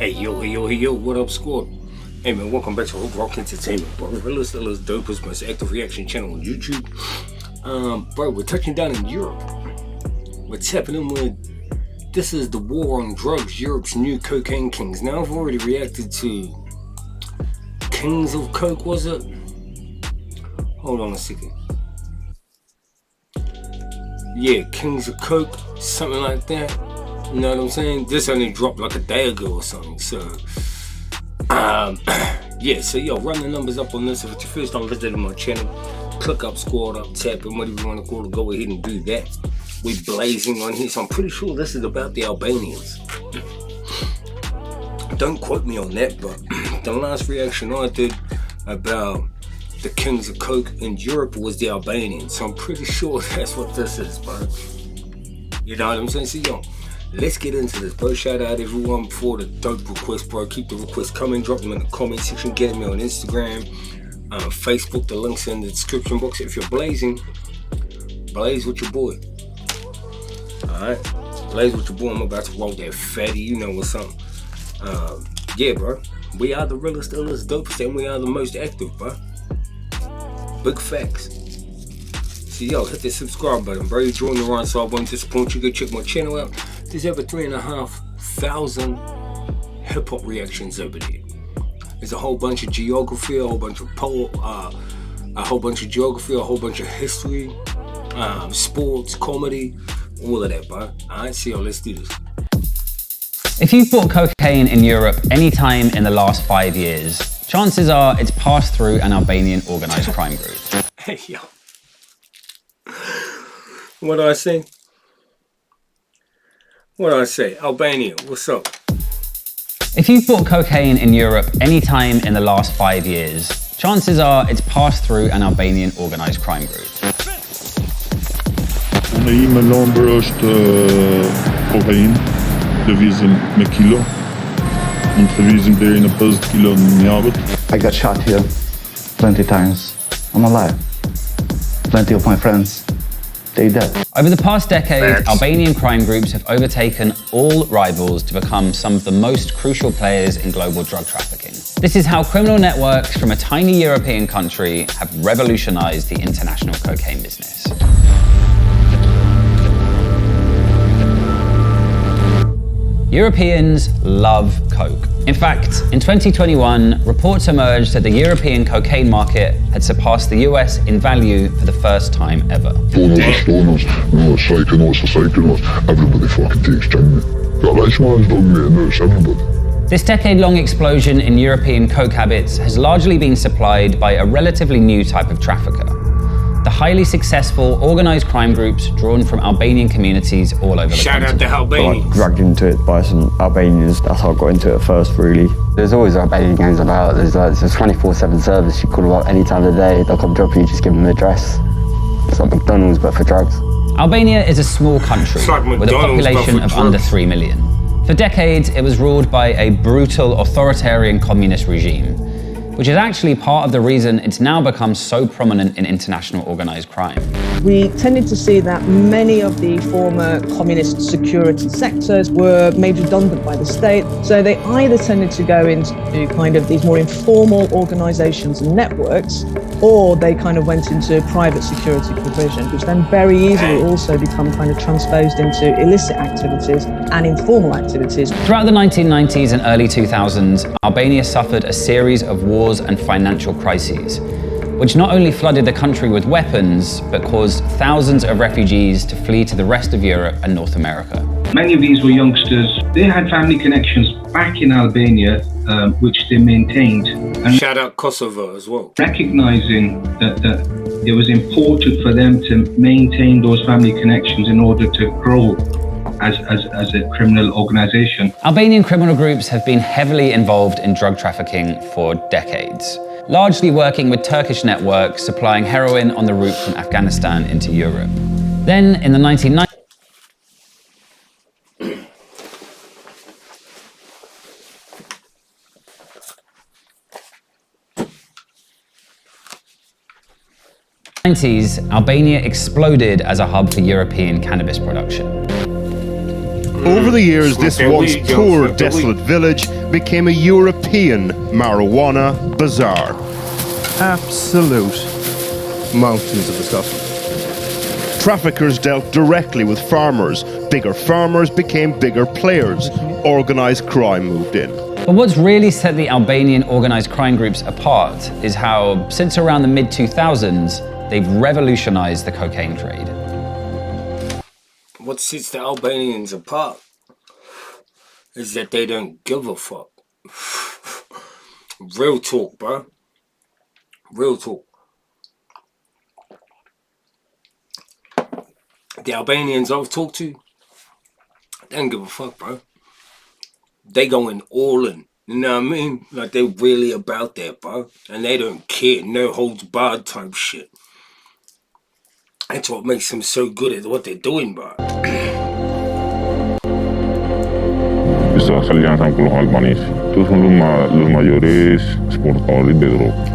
Hey yo, what up, squad? Hey man, welcome back to HOODROK Entertainment, bro. Realest, dopest, most active reaction channel on YouTube. Bro, we're touching down in Europe. What's happening with this is the war on drugs, Europe's new cocaine kings. Now I've already reacted to Kings of Coke, was it? Hold on a second. Yeah, Kings of Coke, something like that. You know what I'm saying? This only dropped like a day ago or something. So, yeah. So yo, run the numbers up on this. If it's your first time visiting my channel, click up, squad up, tap, and whatever you want to call it, go ahead and do that. We're blazing on here, so I'm pretty sure this is about the Albanians. Don't quote me on that, but the last reaction I did about the Kings of Coke in Europe was the Albanians. So I'm pretty sure that's what this is, bro. You know what I'm saying? So yo, let's get into this, bro. Shout out everyone for the dope request, bro. Keep the requests coming. Drop them in the comment section. Get me on Instagram, Facebook. The links in the description box. If you're blazing, blaze with your boy. Alright? Blaze with your boy. I'm about to roll that fatty. You know what's up. Yeah, bro. We are the realest, illest, dopest, and we are the most active, bro. Big facts. So yo, hit the subscribe button, bro. You join the run so I won't disappoint you. Go check my channel out. There's over 3,500 hip-hop reactions over there. There's a whole bunch of geography, a whole bunch of a whole bunch of geography, a whole bunch of history, sports, comedy, all of that, bro. Alright, so yo, let's do this. If you've bought cocaine in Europe any time in the last 5 years, chances are it's passed through an Albanian organised crime group. Hey yo. What do I say? What do I say? Albania, what's up? If you've bought cocaine in Europe any time in the last 5 years, chances are it's passed through an Albanian organised crime group. Unë ime lëmbër është kokain, lëvizim me kilo. Mund të lëvizim deri në 50 kilo në javë. I got shot here plenty times. I'm alive. Plenty of my friends, they dead. Over the past decade, Albanian crime groups have overtaken all rivals to become some of the most crucial players in global drug trafficking. This is how criminal networks from a tiny European country have revolutionized the international cocaine business. Europeans love coke. In fact, in 2021, reports emerged that the European cocaine market had surpassed the US in value for the first time ever. Everybody fucking takes This decade-long explosion in European coke habits has largely been supplied by a relatively new type of trafficker. The highly successful organised crime groups drawn from Albanian communities all over the Shout continent. out to Albania. I got dragged into it by some Albanians. That's how I got into it first, really. There's always Albanian gangs about. There's a 24/7 service. You call them up any time of the day. They'll come drop you. Just give them an address. It's like McDonald's but for drugs. Albania is a small country with a population of under 3 million. For decades, it was ruled by a brutal authoritarian communist regime, which is actually part of the reason it's now become so prominent in international organised crime. We tended to see that many of the former communist security sectors were made redundant by the state, so they either tended to go into kind of these more informal organisations and networks, or they kind of went into private security provision, which then very easily also become kind of transposed into illicit activities and informal activities. Throughout the 1990s and early 2000s, Albania suffered a series of wars and financial crises, which not only flooded the country with weapons, but caused thousands of refugees to flee to the rest of Europe and North America. Many of these were youngsters. They had family connections back in Albania, which they maintained. And Shout out Kosovo as well. recognizing that it was important for them to maintain those family connections in order to grow as a criminal organization. Albanian criminal groups have been heavily involved in drug trafficking for decades, largely working with Turkish networks supplying heroin on the route from Afghanistan into Europe. Then, in the 1990s, Albania exploded as a hub for European cannabis production. Over the years, this once poor, desolate village became a European marijuana bazaar. Absolute mountains of disgusting. Traffickers dealt directly with farmers. Bigger farmers became bigger players. Organised crime moved in. But what's really set the Albanian organised crime groups apart is how, since around the mid-2000s, they've revolutionised the cocaine trade. What sets the Albanians apart is that they don't give a fuck. Real talk, bro. Real talk. The Albanians I've talked to, they don't give a fuck, bro. They going all in. You know what I mean? Like, they're really about that, bro. And they don't care. No holds barred type shit. That's what makes them so good at what they're doing, bro.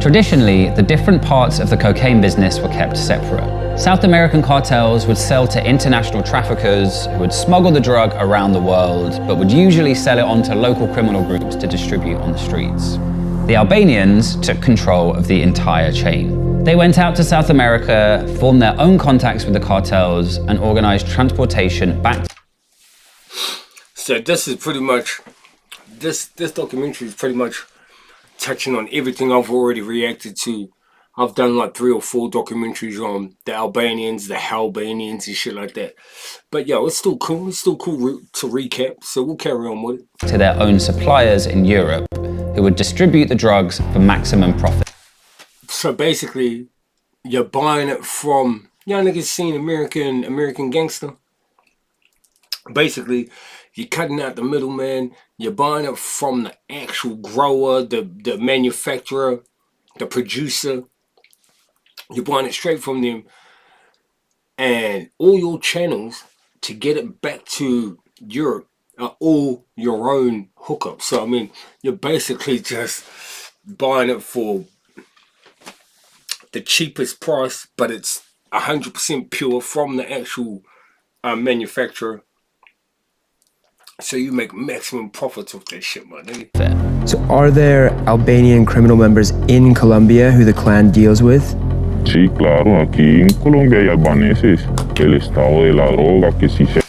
Traditionally, the different parts of the cocaine business were kept separate. South American cartels would sell to international traffickers who would smuggle the drug around the world, but would usually sell it on to local criminal groups to distribute on the streets. The Albanians took control of the entire chain. They went out to South America, formed their own contacts with the cartels, and organized transportation back. So this is pretty much, this documentary is pretty much touching on everything I've already reacted to. I've done like 3 or 4 documentaries on the Albanians, the Halbanians and shit like that. But yo, it's still cool. It's still cool to recap. So we'll carry on with it. To their own suppliers in Europe, who would distribute the drugs for maximum profit. So basically, you're buying it from, y'all niggas seen American Gangster? Basically, you're cutting out the middleman. You're buying it from the actual grower, the manufacturer, the producer. You're buying it straight from them. And all your channels to get it back to Europe are all your own hookups. So, I mean, you're basically just buying it for the cheapest price, but it's 100% pure from the actual manufacturer. So you make maximum profits off that shit, my nigga. So are there Albanian criminal members in Colombia who the clan deals with? Sí, claro, aquí en Colombia hay albaneses. El estado de la droga que sí se...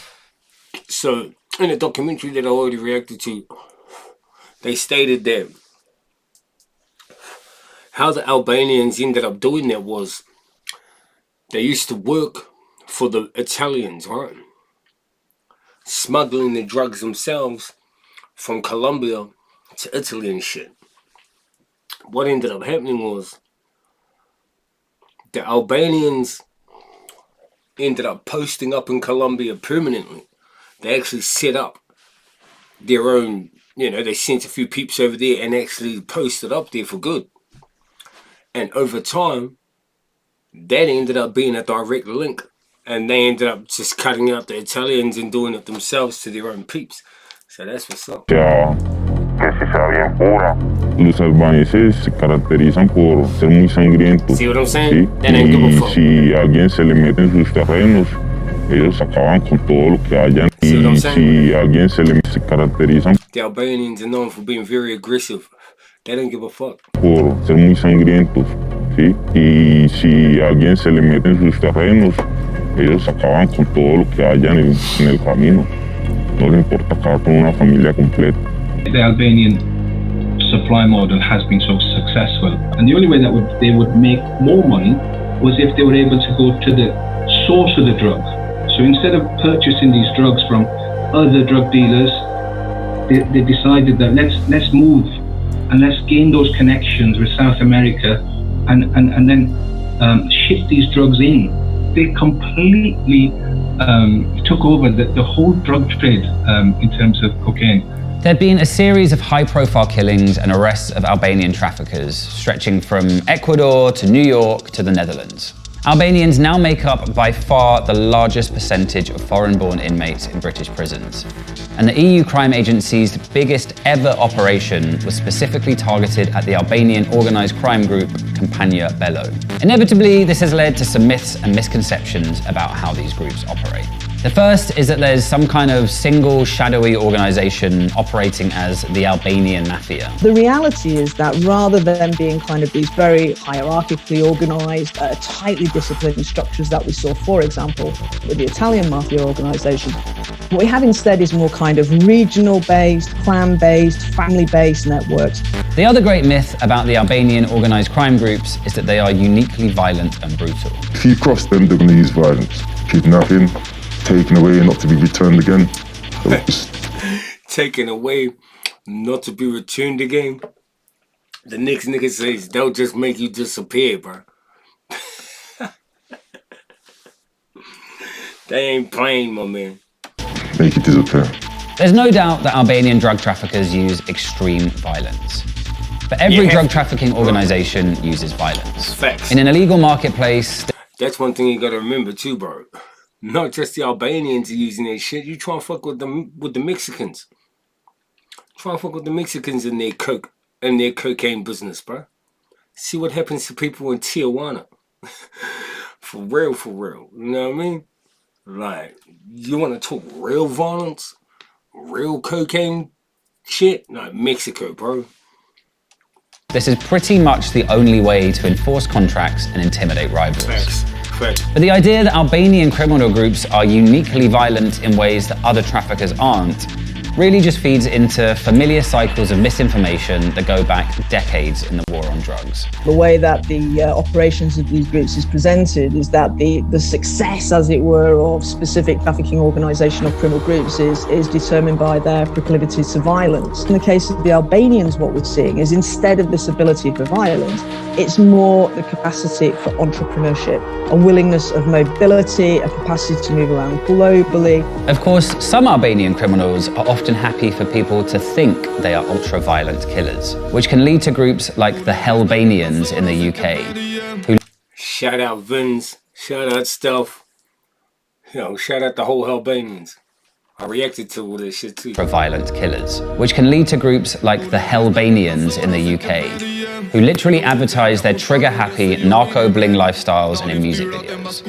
So, in a documentary that I already reacted to, they stated that how the Albanians ended up doing that was they used to work for the Italians, right? Smuggling the drugs themselves from Colombia to Italy and shit. What ended up happening was the Albanians ended up posting up in Colombia permanently. They actually set up their own, you know, they sent a few peeps over there and actually posted up there for good. And over time, that ended up being a direct link. And they ended up just cutting out the Italians and doing it themselves to their own peeps. So that's what's up. Yeah, que si sea bien pura. Los albaneses se caracterizan por ser muy sangrientos. See what I'm saying? ¿Sí? That ain't give a fuck. Si alguien se le mete en sus terrenos, ellos acaban con todo lo que hayan. See what I'm saying? Si alguien se caracterizan. The Albanians are known for being very aggressive. They don't give a fuck. Por ser muy sangrientos, ¿sí? Y si alguien se le mete en sus terrenos, ellos acaban con todo lo que hayan en el camino. No les importa acabar con una familia completa. The Albanian supply model has been so successful, and the only way that they would make more money was if they were able to go to the source of the drug. So instead of purchasing these drugs from other drug dealers, they decided that let's move and let's gain those connections with South America and then ship these drugs in. They completely took over the whole drug trade in terms of cocaine. There'd been a series of high-profile killings and arrests of Albanian traffickers, stretching from Ecuador to New York to the Netherlands. Albanians now make up by far the largest percentage of foreign-born inmates in British prisons. And the EU crime agency's biggest ever operation was specifically targeted at the Albanian organised crime group Campania Bello. Inevitably, this has led to some myths and misconceptions about how these groups operate. The first is that there's some kind of single shadowy organization operating as the Albanian mafia. The reality is that rather than being kind of these very hierarchically organized, tightly disciplined structures that we saw, for example, with the Italian mafia organization, what we have instead is more kind of regional-based, clan-based, family-based networks. The other great myth about the Albanian organized crime groups is that they are uniquely violent and brutal. If you cross them, they're going to use violence. Kidnapping, taken away, not to be returned again. Taken away, not to be returned again. The next nigga says they'll just make you disappear, bro. They ain't playing, my man. Make it disappear. There's no doubt that Albanian drug traffickers use extreme violence. But every drug trafficking organization uses violence. Facts. In an illegal marketplace... That's one thing you gotta remember too, bro. Not just the Albanians are using their shit. You try and fuck with the Mexicans. Try and fuck with the Mexicans in their coke and their cocaine business, bro. See what happens to people in Tijuana. For real, for real. You know what I mean? Like, you want to talk real violence? Real cocaine shit? Like Mexico, bro. This is pretty much the only way to enforce contracts and intimidate rivals. Facts. Facts. But the idea that Albanian criminal groups are uniquely violent in ways that other traffickers aren't really just feeds into familiar cycles of misinformation that go back decades in the war on drugs. The way that the operations of these groups is presented is that the success, as it were, of specific trafficking organisation or criminal groups is determined by their proclivity to violence. In the case of the Albanians, what we're seeing is instead of this ability for violence, it's more the capacity for entrepreneurship, a willingness of mobility, a capacity to move around globally. Of course, some Albanian criminals are often happy for people to think they are ultra-violent killers, which can lead to groups like the Hellbanians in the UK. Who shout out Vince, shout out Stealth, shout out the whole Hellbanians. I reacted to all this shit too. Violent killers, which can lead to groups like the Hellbanians in the UK, who literally advertise their trigger-happy narco-bling lifestyles and in music videos.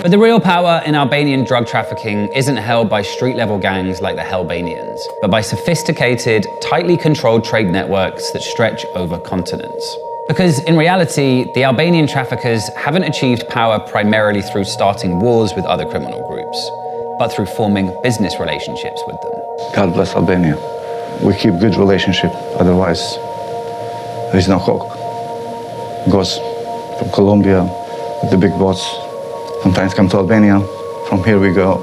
But the real power in Albanian drug trafficking isn't held by street-level gangs like the Hellbanians, but by sophisticated, tightly controlled trade networks that stretch over continents. Because in reality, the Albanian traffickers haven't achieved power primarily through starting wars with other criminal groups, but through forming business relationships with them. God bless Albania. We keep good relationship, otherwise there's no hope. Goes from Colombia, the big boats, sometimes come to Albania. From here we go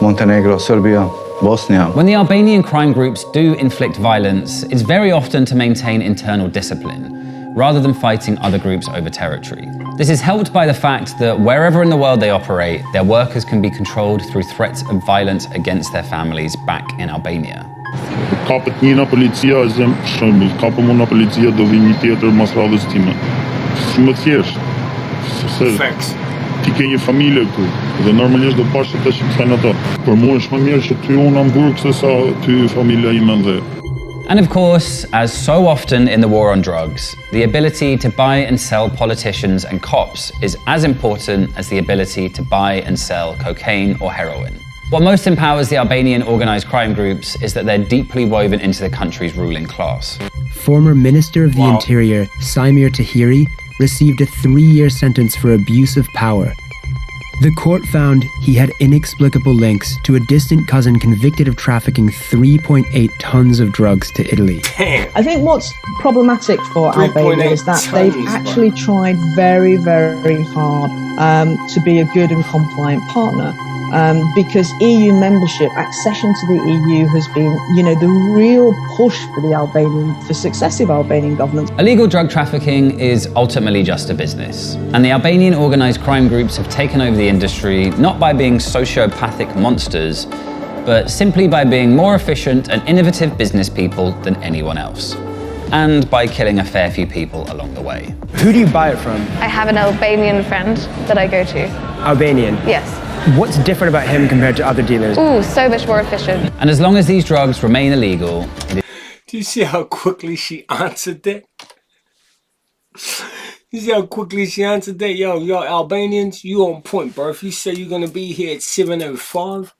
Montenegro, Serbia, Bosnia. When the Albanian crime groups do inflict violence, it's very often to maintain internal discipline, rather than fighting other groups over territory. This is helped by the fact that wherever in the world they operate, their workers can be controlled through threats of violence against their families back in Albania. Kapet njëna policia, zem shembull, kapëm unë policia do vi një tjetër mas radhës time. Shumë thjesht. Facts. Ti ke një familje këtu dhe normalisht do pash të shikojnë ato. Për mua është më mirë që ty unë në Hamburg se sa ty familja ime ndhe. And of course, as so often in the war on drugs, the ability to buy and sell politicians and cops is as important as the ability to buy and sell cocaine or heroin. What most empowers the Albanian organized crime groups is that they're deeply woven into the country's ruling class. Former Minister of the Interior, Samir Tahiri, received a 3-year sentence for abuse of power. The court found he had inexplicable links to a distant cousin convicted of trafficking 3.8 tons of drugs to Italy. I think what's problematic for Albania is that they've actually tried very, very hard to be a good and compliant partner. Because EU membership, accession to the EU has been, the real push for successive Albanian governments. Illegal drug trafficking is ultimately just a business. And the Albanian organized crime groups have taken over the industry not by being sociopathic monsters, but simply by being more efficient and innovative business people than anyone else. And by killing a fair few people along the way. Who do you buy it from? I have an Albanian friend that I go to. Albanian? Yes. What's different about him compared to other dealers? Ooh, so much more efficient. And as long as these drugs remain illegal... Do you see how quickly she answered that? You see how quickly she answered that? Yo, y'all Albanians, you on point, bro. If you say you're gonna be here at 7:05,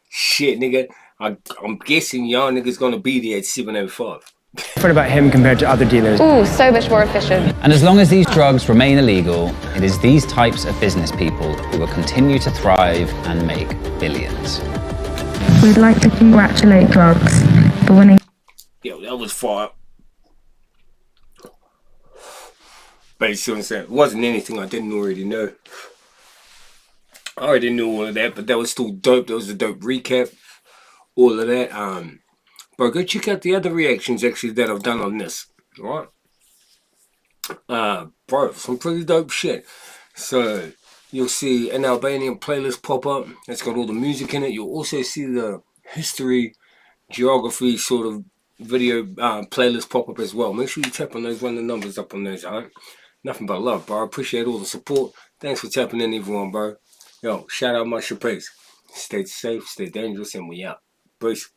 shit, nigga, I'm guessing y'all niggas gonna be there at 7:05. What about him compared to other dealers? Ooh, so much more efficient. And as long as these drugs remain illegal, it is these types of business people who will continue to thrive and make billions. We'd like to congratulate drugs for winning. Yo, that was far. But you see what I'm saying? It wasn't anything I didn't already know. I already knew all of that, but that was still dope. That was a dope recap. All of that. But go check out the other reactions actually that I've done on this. Alright? Bro, some pretty dope shit. So you'll see an Albanian playlist pop up. It's got all the music in it. You'll also see the history, geography sort of video playlist pop up as well. Make sure you tap on those, run the numbers up on those, alright? Nothing but love, bro. I appreciate all the support. Thanks for tapping in, everyone, bro. Yo, shout out my Chapays. Stay safe, stay dangerous, and we out. Peace.